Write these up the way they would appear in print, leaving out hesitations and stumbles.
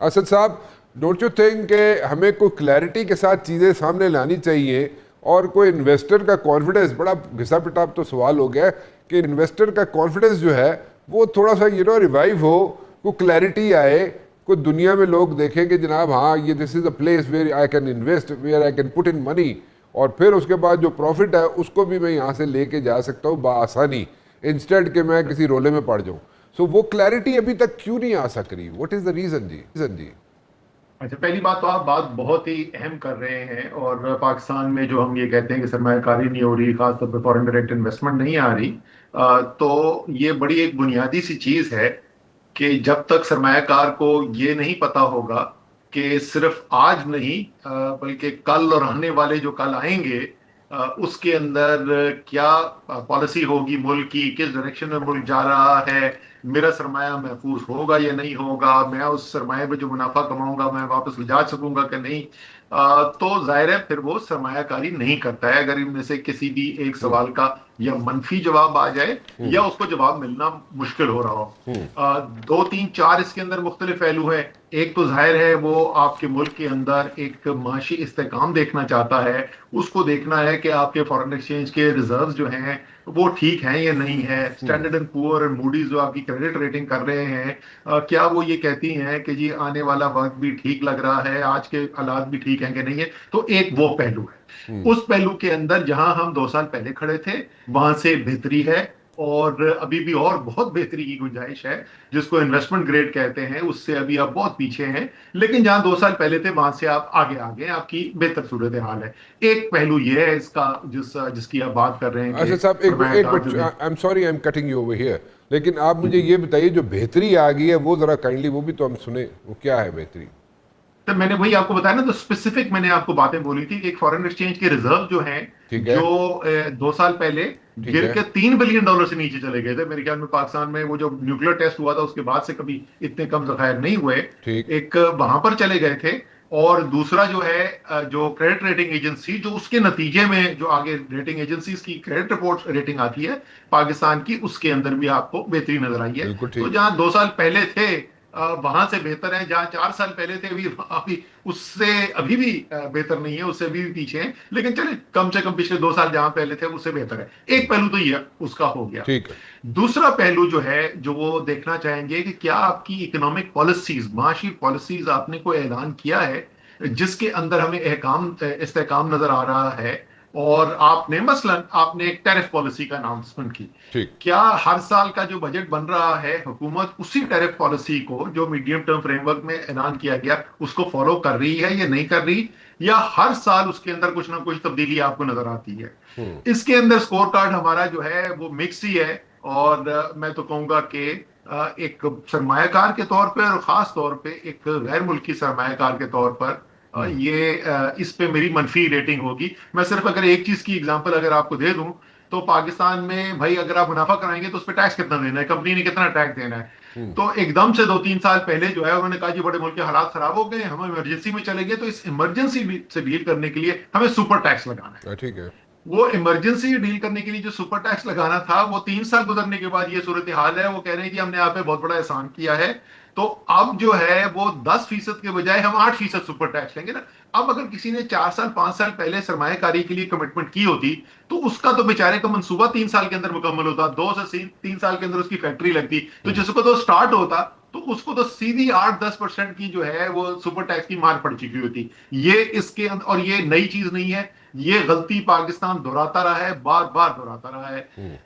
اسد صاحب don't you think کہ ہمیں کوئی کلیئرٹی کے ساتھ چیزیں سامنے لانی چاہیے, اور کوئی انویسٹر کا کانفیڈنس, بڑا گھسا پٹا تو سوال ہو گیا کہ انویسٹر کا کانفیڈنس جو ہے وہ تھوڑا سا ریوائیو ہو, کوئی کلیئرٹی آئے, کوئی دنیا میں لوگ دیکھیں کہ جناب ہاں یہ this is a place where I can invest, where I can put in money, اور پھر اس کے بعد جو پروفٹ ہے اس کو بھی میں یہاں سے لے کے جا سکتا ہوں بآسانی, انسٹیڈ کہ میں کسی رولے میں پڑ جاؤں. سو وہ کلیئرٹی ابھی تک کیوں نہیں آ سک رہی؟ واٹ از دا ریزن جی؟ اچھا, پہلی بات تو آپ بات بہت ہی اہم کر رہے ہیں, اور پاکستان میں جو ہم یہ کہتے ہیں کہ سرمایہ کاری نہیں ہو رہی, خاص طور پہ فارن ڈائریکٹ انویسٹمنٹ نہیں آ رہی, تو یہ بڑی ایک بنیادی سی چیز ہے کہ جب تک سرمایہ کار کو یہ نہیں پتا ہوگا کہ صرف آج نہیں بلکہ کل اور آنے والے جو کل آئیں گے اس کے اندر کیا پالیسی ہوگی ملک کی, کس ڈائریکشن میں ملک جا رہا ہے, میرا سرمایہ محفوظ ہوگا یا نہیں ہوگا, میں اس سرمایہ پہ جو منافع کماؤں گا میں واپس لے جا سکوں گا کہ نہیں, تو ظاہر ہے پھر وہ سرمایہ کاری نہیں کرتا ہے اگر ان میں سے کسی بھی ایک سوال کا یا منفی جواب آ جائے یا اس کو جواب ملنا مشکل ہو رہا ہو. دو تین چار اس کے اندر مختلف پہلو ہیں. ایک تو ظاہر ہے وہ آپ کے ملک کے اندر ایک معاشی استحکام دیکھنا چاہتا ہے, اس کو دیکھنا ہے کہ آپ کے فارن ایکسچینج کے ریزروز جو ہیں وہ ٹھیک ہیں یا نہیں ہے. اسٹینڈرڈ اینڈ پور اور موڈیز جو آپ کی کریڈٹ ریٹنگ کر رہے ہیں کیا وہ یہ کہتی ہیں کہ جی آنے والا وقت بھی ٹھیک لگ رہا ہے, آج کے حالات بھی ٹھیک ہیں کہ نہیں ہے. تو ایک وہ پہلو ہے. اس پہلو کے اندر جہاں ہم 2 سال پہلے کھڑے تھے وہاں سے بہتری ہے, اور ابھی بھی اور بہت بہتری کی گنجائش ہے, جس کو انویسٹمنٹ گریڈ کہتے ہیں اس سے ابھی آپ بہت پیچھے ہیں, لیکن جہاں 2 سال پہلے تھے وہاں سے آپ آگے آپ کی بہتر صورتحال ہے. ایک پہلو یہ ہے اس کا جس کی آپ بات کر رہے ہیں کہ صاحب ایک minute, I am sorry I am cutting you over here, لیکن آپ مجھے یہ بتائیے جو بہتری آ گئی ہے وہ ذرا کائنڈلی وہ بھی تو ہم سنیں, وہ کیا ہے بہتری؟ تو میں نے وہی آپ کو بتایا نا, تو اسپیسیفک میں نے آپ کو باتیں بولی تھی کہ ایک فارن ایکسچینج کے ریزرو جو ہیں جو 2 سال پہلے گر کے $3 بلین سے نیچے چلے گئے تھے. میرے خیال میں پاکستان میں وہ جو نیوکلیر ٹیسٹ ہوا تھا اس کے بعد سے کبھی اتنے کم ذخائر نہیں ہوئے, ایک وہاں پر چلے گئے تھے. اور دوسرا جو ہے جو کریڈٹ ریٹنگ ایجنسی جو اس کے نتیجے میں جو آگے ریٹنگ ایجنسیز کی کریڈٹ رپورٹ ریٹنگ آتی ہے پاکستان کی, اس کے اندر بھی آپ کو بہتری نظر آئی ہے. تو جہاں 2 سال پہلے تھے وہاں سے بہتر ہے, جہاں 4 سال پہلے تھے ابھی اس سے ابھی بھی بہتر نہیں ہے, اس سے ابھی بھی پیچھے ہیں, لیکن چلیں کم سے کم پچھلے 2 سال جہاں پہلے تھے اس سے بہتر ہے. ایک پہلو تو یہ اس کا ہو گیا. دوسرا پہلو جو ہے جو وہ دیکھنا چاہیں گے کہ کیا آپ کی اکنامک پالیسیز, معاشی پالیسیز آپ نے کوئی اعلان کیا ہے جس کے اندر ہمیں استحکام نظر آ رہا ہے, اور آپ نے مثلا آپ نے ایک ٹیرف پالیسی کا اناؤنسمنٹ کی, کیا ہر سال کا جو بجٹ بن رہا ہے حکومت اسی ٹیرف پالیسی کو جو میڈیم ٹرم فریم ورک میں اعلان کیا گیا اس کو فالو کر رہی ہے یا نہیں کر رہی, یا ہر سال اس کے اندر کچھ نہ کچھ تبدیلی آپ کو نظر آتی ہے. اس کے اندر سکور کارڈ ہمارا جو ہے وہ مکس ہی ہے, اور میں تو کہوں گا کہ ایک سرمایہ کار کے طور پہ اور خاص طور پہ ایک غیر ملکی سرمایہ کار کے طور پر یہ اس پہ میری منفی ریٹنگ ہوگی. میں صرف اگر ایک چیز کی اگزامپل اگر آپ کو دے دوں تو پاکستان میں بھائی اگر آپ منافع کرائیں گے تو اس پہ ٹیکس کتنا دینا ہے, کمپنی نے کتنا ٹیکس دینا ہے. تو ایک دم سے 2-3 سال پہلے جو ہے انہوں نے کہا جی بڑے ملک کے حالات خراب ہو گئے, ہم ایمرجنسی میں چلے گئے, تو اس ایمرجنسی سے ڈیل کرنے کے لیے ہمیں سپر ٹیکس لگانا ہے. ٹھیک ہے, وہ ایمرجنسی ڈیل کرنے کے لیے جو سپر ٹیکس لگانا تھا وہ 3 سال گزرنے کے بعد یہ صورتحال ہے, وہ کہہ رہے ہیں کہ ہم نے آپ پہ بہت بڑا احسان کیا ہے, تو اب جو ہے وہ 10% کے بجائے ہم 8% سپر ٹیکس لیں گے نا. اب اگر کسی نے 4 سال 5 سال پہلے سرمایہ کاری کے لیے کمٹمنٹ کی ہوتی تو اس کا تو بیچارے کا منصوبہ 3 سال کے اندر مکمل ہوتا, 2 سے 3 سال کے اندر اس کی فیکٹری لگتی, تو جس کو تو سٹارٹ ہوتا تو اس کو تو سیدھی 8-10% کی جو ہے وہ سپر ٹیکس کی مار پڑ چکی ہوتی. یہ اس کے اندر, اور یہ نئی چیز نہیں ہے, یہ غلطی پاکستان دہراتا رہا ہے, بار بار دہراتا رہا ہے.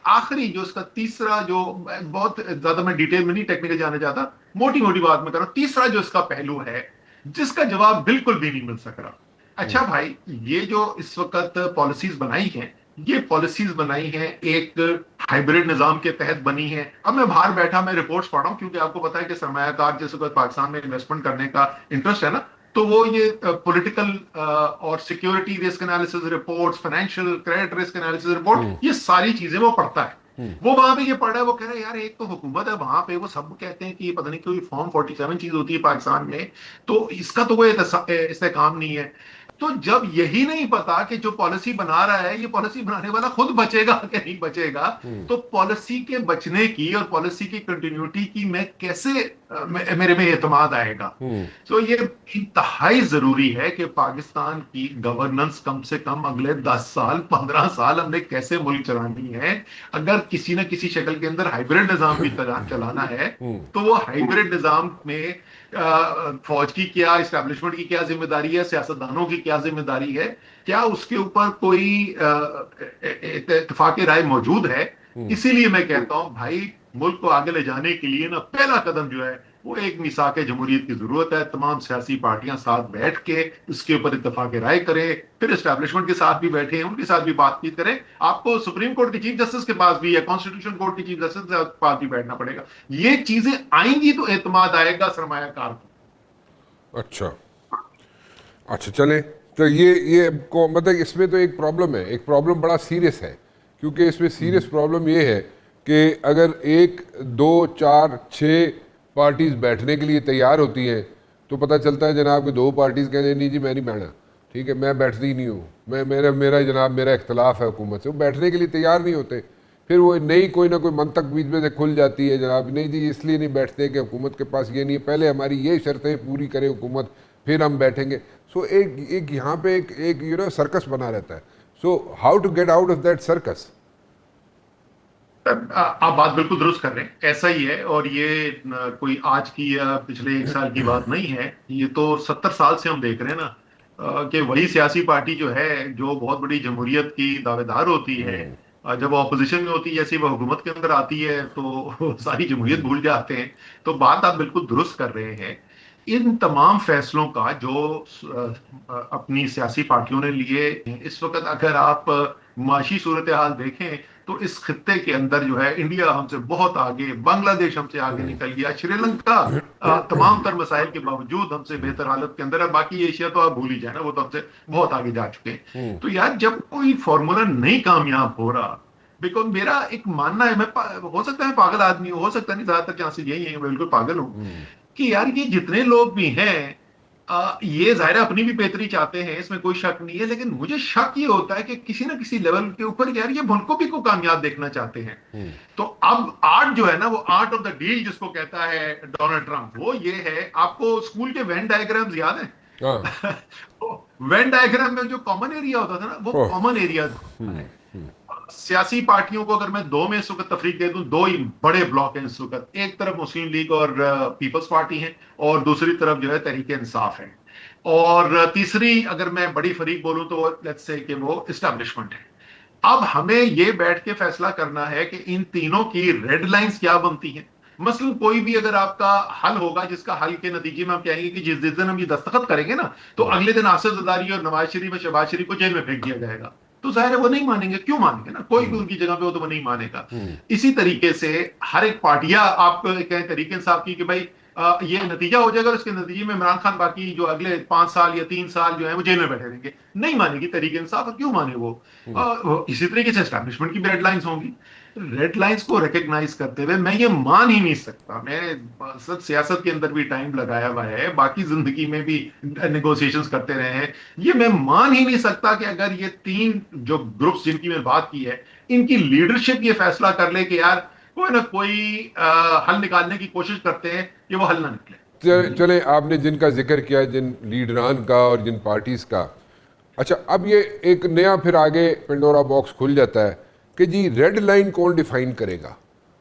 آخری جو اس کا تیسرا, جو بہت زیادہ میں ڈیٹیل میں نہیں ٹیکنیکل جانا چاہتا, موٹی موٹی بات میں کر رہا ہوں, تیسرا جو اس کا پہلو ہے جس کا جواب بالکل بھی نہیں مل سک رہا. اچھا بھائی, یہ جو اس وقت پالیسیز بنائی ہیں یہ پالیسیز بنائی ہیں ایک ہائیبریڈ نظام کے تحت بنی ہیں. اب میں باہر بیٹھا میں رپورٹس پڑھ رہا ہوں, کیونکہ آپ کو پتا ہے کہ سرمایہ کار جس وقت پاکستان میں انویسٹمنٹ کرنے کا انٹرسٹ ہے نا, تو وہ یہ پولیٹیکل اور security risk analysis reports, financial credit risk analysis report, یہ ساری چیزیں وہ پڑھتا ہے. وہ وہاں پہ یہ پڑھ رہا ہے, وہ کہہ رہا ہے یار ایک تو حکومت ہے وہاں پہ, وہ سب کہتے ہیں کہ یہ پتہ نہیں کوئی فارم 47 چیز ہوتی ہے پاکستان میں, تو اس کا تو کوئی استحکام نہیں ہے. تو جب یہی نہیں پتا کہ جو پالیسی بنا رہا ہے یہ پالیسی بنانے والا خود بچے گا کہ نہیں بچے گا, تو پالیسی کے بچنے کی اور پالیسی کی کنٹینیوٹی کی میں کیسے میرے میں اعتماد آئے گا. تو یہ انتہائی ضروری ہے کہ پاکستان کی گورننس کم سے کم اگلے 10 سال 15 سال ہم نے کیسے ملک چلانی ہے. اگر کسی نہ کسی شکل کے اندر ہائیبرڈ نظام بھی چلانا ہے تو وہ ہائیبرڈ نظام میں فوج کی کیا، اسٹیبلشمنٹ کی کیا ذمہ داری ہے، سیاستدانوں کی کیا ذمہ داری ہے، کیا اس کے اوپر کوئی اتفاق رائے موجود ہے. اسی لیے میں کہتا ہوں بھائی ملک کو آگے لے جانے کے لیے نا پہلا قدم جو ہے وہ ایک میثاق جمہوریت کی ضرورت ہے. تمام سیاسی پارٹیاں ساتھ بیٹھ کے اس کے اوپر اتفاق رائے کریں، پھر اسٹیبلشمنٹ کے ساتھ بھی بیٹھیں، ان کے ساتھ بھی بات چیت کریں. آپ کو سپریم کورٹ کے چیف جسٹس کے پاس بھی یا کانسٹیٹیوشن کورٹ کے چیف جسٹس کے پاس بھی بیٹھنا پڑے گا. یہ چیزیں آئیں گی تو اعتماد آئے گا سرمایہ کار کو. اچھا چلیں. تو یہ مطلب اس میں تو ایک پرابلم ہے، ایک پرابلم بڑا سیریس ہے، کیونکہ اس میں سیریس پرابلم یہ ہے کہ اگر 1 2 4 6 پارٹیز بیٹھنے کے لیے تیار ہوتی ہیں تو پتہ چلتا ہے جناب کہ 2 پارٹیز کہتے ہیں نہیں جی میں نہیں بیٹھنا، ٹھیک ہے میں بیٹھتی ہی نہیں ہوں، میرا اختلاف ہے حکومت سے، وہ بیٹھنے کے لیے تیار نہیں ہوتے. پھر وہ نئی کوئی نہ کوئی منطق بیچ میں سے کھل جاتی ہے جناب نہیں جی اس لیے نہیں بیٹھتے کہ حکومت کے پاس یہ نہیں ہے، پہلے ہماری یہ شرطیں پوری کرے حکومت پھر ہم بیٹھیں گے. سو ایک یہاں پہ ایک سرکس بنا رہتا ہے. So how to get out of that circus? آپ بات بالکل درست کر رہے ہیں، ایسا ہی ہے. اور یہ کوئی آج کی یا پچھلے 1 سال کی بات نہیں ہے، یہ تو 70 سال سے ہم دیکھ رہے ہیں نا کہ وہی سیاسی پارٹی جو ہے جو بہت بڑی جمہوریت کی دعوے دار ہوتی ہے، جب وہ اپوزیشن میں ہوتی ہے جیسے وہ حکومت کے اندر آتی ہے تو ساری جمہوریت بھول جاتے ہیں. تو بات آپ بالکل درست کر رہے ہیں. ان تمام فیصلوں کا جو اپنی سیاسی پارٹیوں نے لیے اس وقت، اگر آپ معاشی صورتحال دیکھیں تو اس خطے کے اندر جو ہے انڈیا ہم سے بہت آگے، بنگلہ دیش ہم سے آگے نکل گیا، شری لنکا تمام تر مسائل کے باوجود ہم سے بہتر حالت کے اندر ہے. باقی ایشیا تو آپ بھول ہی جائیں نا، وہ تو ہم سے بہت آگے جا چکے ہیں. تو یار جب کوئی فارمولا نہیں کامیاب ہو رہا، بیکاز میرا ایک ماننا ہے، میں ہو سکتا ہے پاگل آدمی ہو سکتا نہیں، زیادہ تر چانسز یہی ہیں میں بالکل پاگل ہوں، کہ یار یہ جتنے لوگ بھی ہیں یہ ظاہر اپنی بھی بہتری چاہتے ہیں، اس میں کوئی شک نہیں ہے، لیکن مجھے شک یہ ہوتا ہے کہ کسی نہ کسی لیول کے اوپر یار یہ ملک کو بھی کو کامیاب دیکھنا چاہتے ہیں. تو اب آرٹ جو ہے نا، وہ آرٹ آف دا ڈیل جس کو کہتا ہے ڈونلڈ ٹرمپ، وہ یہ ہے. آپ کو اسکول کے وین ڈائیگرامز یاد ہیں؟ وین ڈائیگرام میں جو کامن ایریا ہوتا تھا نا، وہ کامن ایریا ہے. سیاسی پارٹیوں کو اگر میں 2 میں اس وقت تفریق دے دوں، 2 ہی بڑے بلاک ہیں اس وقت. ایک طرف مسلم لیگ اور پیپلز پارٹی ہیں، اور دوسری طرف جو ہے تحریک انصاف ہے، اور تیسری اگر میں بڑی فریق بولوں تو لیٹس سے کہ وہ اسٹیبلشمنٹ ہے. اب ہمیں یہ بیٹھ کے فیصلہ کرنا ہے کہ ان تینوں کی ریڈ لائنز کیا بنتی ہیں. مثلا کوئی بھی اگر آپ کا حل ہوگا جس کا حل کے نتیجے میں ہم کہیں گے کہ جس دن ہم یہ دستخط کریں گے نا تو اگلے دن آصف زرداری اور نواز شریف اور شہباز شریف کو جیل میں پھینک دیا جائے گا، تو ظاہر ہے وہ نہیں مانیں گے. کیوں مانیں گے نا، کوئی بھی ان کی جگہ پہ ہو تو وہ نہیں مانے گا. اسی طریقے سے ہر ایک پارٹیاں آپ کہیں تحریک انصاف کی کہ بھائی یہ نتیجہ ہو جائے گا، اس کے نتیجے میں عمران خان باقی جو اگلے 5 سال یا 3 سال جو ہے وہ جیل میں بیٹھے رہیں گے، نہیں مانے گی تحریک انصاف. اور کیوں مانے وہ؟ اسی طریقے سے اسٹیبلشمنٹ کی بھی ریڈ لائنز ہوں گی. ریڈ لائنز کو ریکگنائز کرتے ہوئے میں یہ مان ہی نہیں سکتا، میں سیاست کے اندر بھی ٹائم لگایا ہوا ہے، باقی زندگی میں بھی نیگوسیشنز کرتے رہے ہیں، یہ میں مان ہی نہیں سکتا کہ اگر یہ 3 جو گروپس جن کی میں بات کی ہے ان کی لیڈرشپ یہ فیصلہ کر لے کہ یار کوئی نہ کوئی حل نکالنے کی کوشش کرتے ہیں، یہ وہ حل نہ نکلے. چلیں آپ نے جن کا ذکر کیا، جن لیڈران کا اور جن پارٹیز کا، اچھا اب یہ ایک نیا پھر آگے پنڈورا باکس کھل جاتا ہے کہ جی ریڈ لائن کون ڈیفائن کرے گا،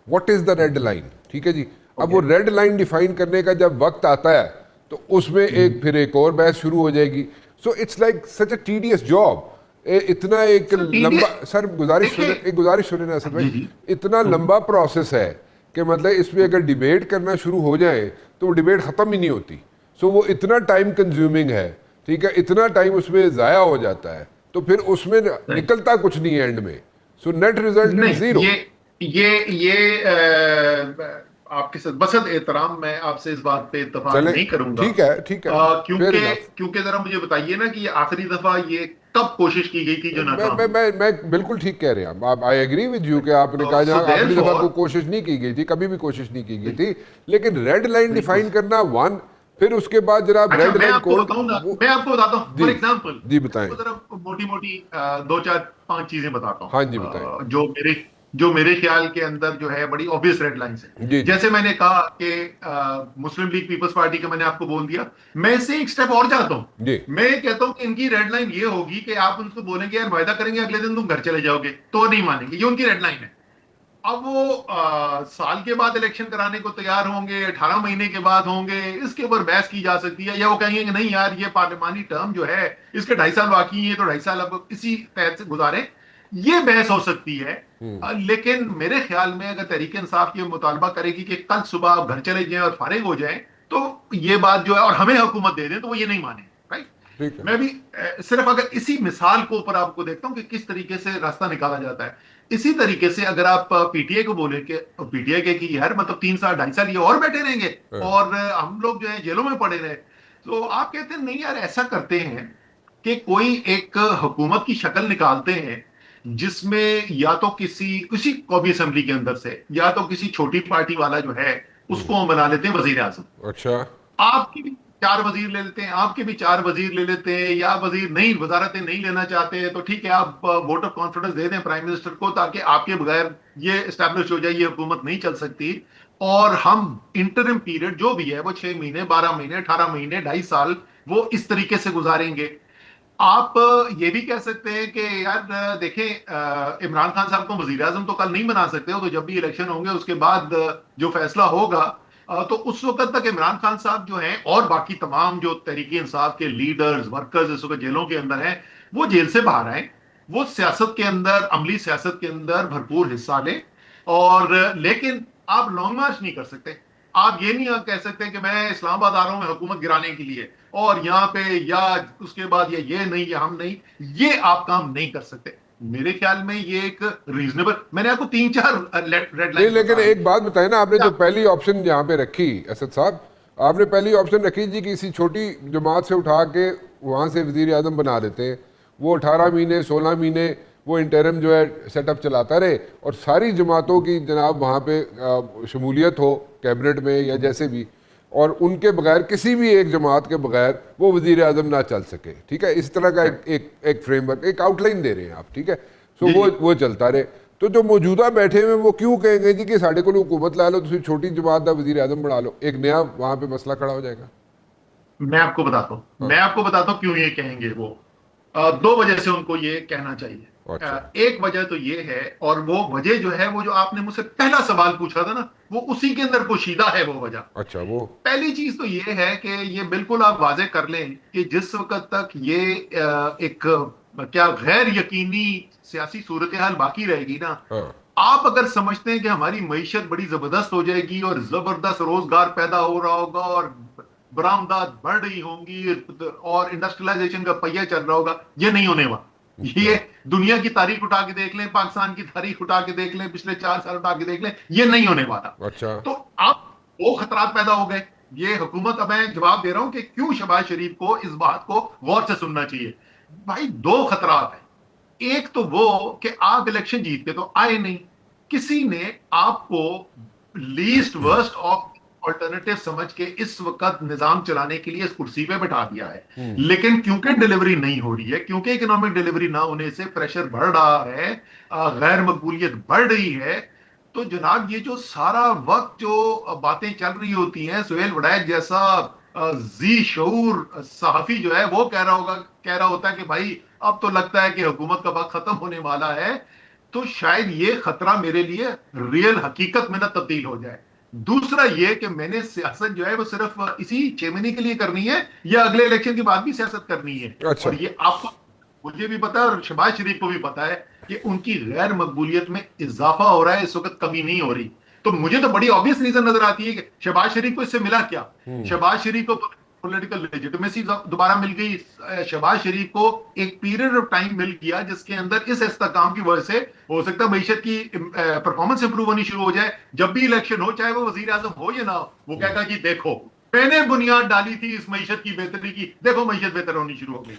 what is the red line. ٹھیک ہے جی، اب وہ ریڈ لائن ڈیفائن کرنے کا جب وقت آتا ہے تو اس میں پھر ایک اور بحث شروع ہو جائے گی. So it's like such a tedious job. اتنا ایک لمبا، سر گزارش سنیں نا سر بھائی، اتنا لمبا پروسیس ہے کہ مطلب اس میں اگر ڈیبیٹ کرنا شروع ہو جائیں تو وہ ڈیبیٹ ختم ہی نہیں ہوتی. سو وہ اتنا ٹائم کنزیومنگ ہے، ٹھیک ہے، اتنا ٹائم اس میں ضائع ہو جاتا ہے، تو پھر اس میں نکلتا کچھ نہیں ہے اینڈ میں. سو نیٹ ریزلٹ از زیرو. یہ آپ کے ساتھ بسط احترام میں آپ سے اس بات پہ اتفاق نہیں کروں گا. ٹھیک ہے کیونکہ ذرا مجھے بتائیے نا کہ یہ آخری دفعہ یہ کب کوشش کی گئی تھی جو ناکام؟ میں بالکل ٹھیک کہہ رہے ہیں آپ. آئی ایگری ود یو کہ آپ نے کہا جہاں آخری دفعہ کوئی کوشش نہیں کی گئی تھی، کبھی بھی کوشش نہیں کی گئی تھی، لیکن ریڈ لائن ڈیفائن کرنا ون، پھر اس کے بعد جناب ریڈ لائن کوڈ. میں آپ کو بتاتا ہوں فار ایگزامپل. جی بتائیں. ذرا موٹی 2 4 5 چیزیں بتاتا ہوں. ہاں جی بتائیں. جو جو میرے خیال کے اندر جو ہے بڑی obvious ریڈ لائنز ہیں. جی جی جیسے میں نے کہا کہ مسلم لیگ پیپلز پارٹی کا میں نے آپ کو بول دیا. میں اس سے ایک سٹیپ اور جاتا ہوں. جی میں کہتا ہوں کہ ان کی ریڈ لائن یہ ہوگی کہ آپ ان کو بولیں گے یار معاہدہ کریں گے اگلے دن تم گھر چلے جاؤ گے تو نہیں مانیں گے. یہ ان کی ریڈ لائن ہے. اب وہ سال کے بعد الیکشن کرانے کو تیار ہوں گے, 18 مہینے کے بعد ہوں گے, اس کے اوپر بحث کی جا سکتی ہے. یا وہ کہیں گے کہ نہیں یار یہ پارلیمانی ٹرم جو ہے اس کے 2.5 سال باقی ہیں تو 2.5 سال اب اسی تحت سے گزاریں. یہ بحث ہو سکتی ہے. لیکن میرے خیال میں اگر تحریک انصاف یہ مطالبہ کرے گی کہ کل صبح آپ گھر چلے جائیں اور فارغ ہو جائیں تو یہ بات جو ہے, اور ہمیں حکومت دے دیں, تو وہ یہ نہیں مانیں. رائٹ. ٹھیک ہے. میں بھی صرف اگر اسی مثال کو اوپر آپ کو دیکھتا ہوں کہ کس طریقے سے راستہ نکالا جاتا ہے. اسی طریقے سے اگر آپ پی ٹی آئی کو بولیں کہ پی ٹی آئی کہ یار مطلب 3 سال 2.5 سال یہ اور بیٹھے رہیں گے اور ہم لوگ جو ہے جیلوں میں پڑے رہے, تو آپ کہتے ہیں نہیں یار ایسا کرتے ہیں کہ کوئی ایک حکومت کی شکل نکالتے ہیں جس میں یا تو کسی قومی اسمبلی کے اندر سے یا تو کسی چھوٹی پارٹی والا جو ہے اس کو ہم بنا لیتے ہیں وزیر اعظم. اچھا آپ کی بھی 4 وزیر لے لیتے ہیں, آپ کے بھی 4 وزیر لے لیتے ہیں, یا وزیر نہیں وزارتیں نہیں لینا چاہتے تو ٹھیک ہے آپ ووٹ آف کانفیڈنس دے دیں پرائم منسٹر کو تاکہ آپ کے بغیر یہ اسٹیبلش ہو جائے یہ حکومت نہیں چل سکتی, اور ہم انٹرم پیریڈ جو بھی ہے وہ 6 مہینے 12 مہینے 18 مہینے 2.5 سال وہ اس طریقے سے گزاریں گے. آپ یہ بھی کہہ سکتے ہیں کہ یار دیکھیں عمران خان صاحب کو وزیر اعظم تو کل نہیں بنا سکتے ہو, تو جب بھی الیکشن ہوں گے اس کے بعد جو فیصلہ ہوگا تو اس وقت تک عمران خان صاحب جو ہیں اور باقی تمام جو تحریک انصاف کے لیڈرز ورکرز اس وقت جیلوں کے اندر ہیں وہ جیل سے باہر آئیں, وہ سیاست کے اندر عملی سیاست کے اندر بھرپور حصہ لیں. اور لیکن آپ لانگ مارچ نہیں کر سکتے. آپ یہ نہیں کہہ سکتے کہ میں اسلام آباد آ رہا ہوں میں حکومت گرانے کے لیے اور یہاں پہ یا اس کے بعد یہ نہیں یا ہم نہیں, یہ آپ کام نہیں کر سکتے. میرے خیال میں یہ ایک ریزنیبل, میں نے آپ کو 3-4 ریڈ نہیں, لائن لیکن ایک بات بتائیں نا, آپ نے جو پہلی آپشن یہاں پہ رکھی اسد صاحب, آپ نے پہلی آپشن رکھی جی کسی چھوٹی جماعت سے اٹھا کے وہاں سے وزیر اعظم بنا دیتے ہیں, وہ 18 مہینے 16 مہینے وہ انٹرم جو ہے سیٹ اپ چلاتا رہے اور ساری جماعتوں کی جناب وہاں پہ شمولیت ہو کیبنٹ میں یا جیسے بھی, اور ان کے بغیر کسی بھی ایک جماعت کے بغیر وہ وزیر اعظم نہ چل سکے. ٹھیک ہے, اس طرح کا ایک فریم ورک, ایک آؤٹ لائن دے رہے ہیں آپ. ٹھیک ہے, سو وہ چلتا رہے. تو جو موجودہ بیٹھے ہوئے وہ کیوں کہیں گے جی کہ ساڑھے کو حکومت لا لو, تو چھوٹی جماعت کا وزیر اعظم بنا لو, ایک نیا وہاں پہ مسئلہ کھڑا ہو جائے گا. میں آپ کو بتاتا ہوں کیوں یہ کہیں گے. وہ 2 وجہ سے ان کو یہ کہنا چاہیے. ایک وجہ تو یہ ہے, اور وہ وجہ جو ہے وہ جو آپ نے مجھ سے پہلا سوال پوچھا تھا نا وہ اسی کے اندر پوشیدہ ہے وہ وجہ. اچھا, وہ پہلی چیز تو یہ ہے کہ یہ بالکل آپ واضح کر لیں کہ جس وقت تک یہ ایک کیا غیر یقینی سیاسی صورتحال باقی رہے گی نا, آپ اگر سمجھتے ہیں کہ ہماری معیشت بڑی زبردست ہو جائے گی اور زبردست روزگار پیدا ہو رہا ہوگا اور برآمدات بڑھ رہی ہوں گی اور انڈسٹریلائزیشن کا پہیہ چل رہا ہوگا, یہ نہیں ہونے والا. یہ دنیا کی تاریخ اٹھا کے دیکھ لیں, پاکستان کی تاریخ اٹھا کے دیکھ لیں, پچھلے 4 سال اٹھا کے دیکھ لیں, یہ نہیں ہونے والا. اچھا, تو آپ وہ خطرات پیدا ہو گئے. یہ حکومت, اب میں جواب دے رہا ہوں کہ کیوں شہباز شریف کو اس بات کو غور سے سننا چاہیے. بھائی 2 خطرات ہیں. ایک تو وہ کہ آپ الیکشن جیت کے تو آئے نہیں, کسی نے آپ کو لیسٹ ورسٹ آف آلٹرنیٹو سمجھ کے اس وقت نظام چلانے کے لیے اس کرسی پہ بٹھا دیا ہے. لیکن کیونکہ ڈیلیوری نہیں ہو رہی ہے, کیونکہ اکنامک ڈیلیوری نہ ہونے سے پریشر بڑھ رہا ہے, غیر مقبولیت بڑھ رہی ہے, تو جناب یہ جو سارا وقت جو باتیں چل رہی ہوتی ہیں, سہیل وڑائچ جیسا ذی شعور صحافی جو ہے وہ کہہ رہا ہوتا ہے کہ بھائی اب تو لگتا ہے کہ حکومت کا وقت ختم ہونے والا ہے, تو شاید یہ خطرہ میرے لیے ریل حقیقت میں نہ تبدیل ہو جائے. دوسرا یہ کہ میں نے سیاست جو ہے وہ صرف اسی 6 مہینے کے لیے کرنی ہے یا اگلے الیکشن کے بعد بھی سیاست کرنی ہے. اور یہ آپ کو, مجھے بھی پتا ہے اور شہباز شریف کو بھی پتا ہے کہ ان کی غیر مقبولیت میں اضافہ ہو رہا ہے, اس وقت کمی نہیں ہو رہی. تو مجھے تو بڑی آبویس ریزن نظر آتی ہے کہ شہباز شریف کو اس سے ملا کیا. شہباز شریف کو پولیٹیکل لیجیٹمیسی دوبارہ مل گئی. شہباز شریف کو ایک پیریڈ آف ٹائم مل گیا جس کے اندر اس استحکام کی وجہ سے ہو سکتا ہے معیشت کی پرفارمنس امپروو ہونی شروع ہو جائے. جب بھی الیکشن ہو, چاہے وہ وزیر اعظم ہو یا نہ ہو, وہ کہے گا کہ دیکھو میں نے بنیاد ڈالی تھی اس معیشت کی بہتری کی, دیکھو معیشت بہتر ہونی شروع ہو گئی.